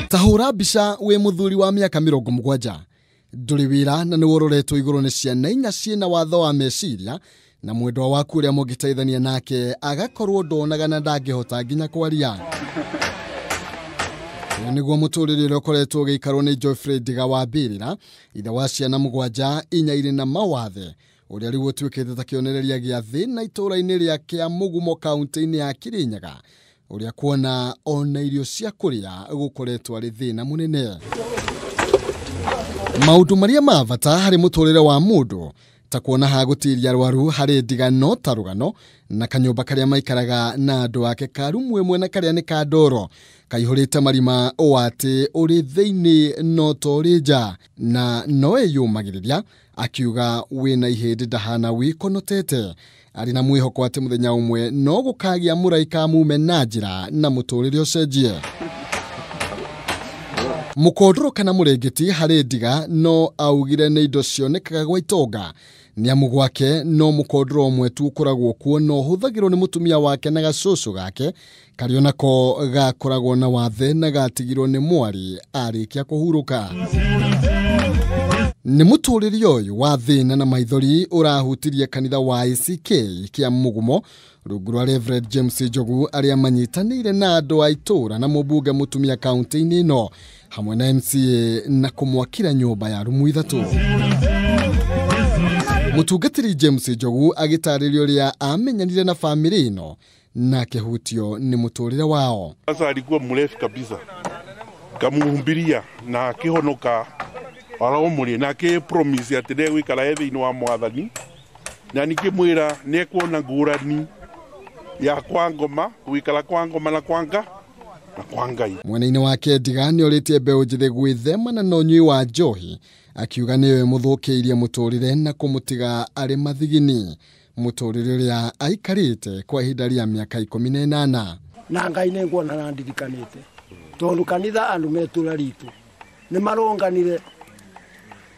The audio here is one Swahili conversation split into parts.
Tahura mbica we muthuri wa miaka 70 nduri wira na niwororetwo iguru ni ciana inya ciina watho wa meciria na mwendwa waku uria mugiteithania nake agakorwo ndonaga na ndangihota nginya kwaria. Niguo muturire uria ukoretwo giikarwo ni Geoffrey Ndiga wa Mbirira ithe wa ciana 7 inya iri na mawathe uria riu utwikite ta kionereria gia thina itura-ini ria kia Mugumo kaunti-ini ya Kirinyaga uria kuona ona irio cia kuria gukoretwo ari thina munene. Maundu maria mavata hari muturire wa mundu ta kuona hagutiria arwaru hari ndigano ta rugano na kanyumba karia maikaraga na andu ake karumwe mwena karia ni ka ndoro kaihurite marima owate uri theini no torija na noe yumagiriria akiuga wina ihindi ndahana wikonotete ari na mwihoko ati muthenya umwe no gukagia muraika mume na njira na muturire ucenjie. Mukodro kana murengeti hari Ndiga no augire ni indo cionekaga gwa itonga ni amu gwake no mukodro omwe tu ukoragwo kuo no huthagirwo ni mutumia wake na gacucu gake kario nako gakoragwo na wathe na gatigirwo ni mwari arikia kuhuruka. Ni muturiri uyu wa thina na maithori urahutirie kanitha wa ICK kia Mugumo rungu rwa Reverend James Njogu aria manyitanire na andu a itura na mubunge mutumia kaunti-ini ino hamwe na MCA na kumwakira nyumba ya rumu 3. Mutungatiri James Njogu agitaririo ria amenyanire na family ino na kehutio ni muturire wao. Sasa alikuwa mrefu kabisa kamuhumbiria na kihonoka araomuri na ke promise atire wikara ethi wa mwathani na nikimwira ne kuona ngurani ya kwangoma wikara kwangoma na kwanga na kwangai. Mwena-ini wake Ndiga ni oritie mbeu njithe gwithema na nonyui wa njohi akiuga niwe muthukiirie muturire na kumutiga ari mathigini muturire uria aikarite kwa ihinda ria miaka 18 na Ngai ni nguona na ndirikanite tondu kanitha andu metura ritu ni maronganire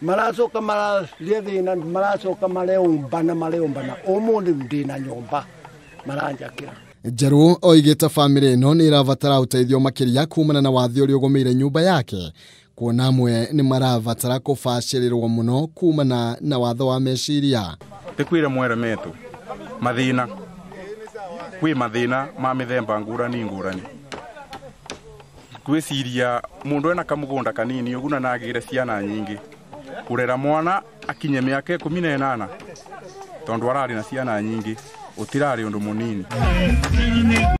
maracoka mararie thina maracoka mareombana umundi ndina nyomba maranjakira. Njeru oigite family ino ni iravatara uteithio makiria kumana na wathi uria ugomeire nyumba yake kuona amwe ni maravatara kufacirirwo muno kumana na watho wa meciria. Tikwire mwere metu mathina kwi mathina ma mithemba ngurani gwiciria mundu ena kamugunda kanini uguna nagire ciana nyingi kurera mwana akinye miaka 18 tondu arari na ciana nyingi utirari undu munini.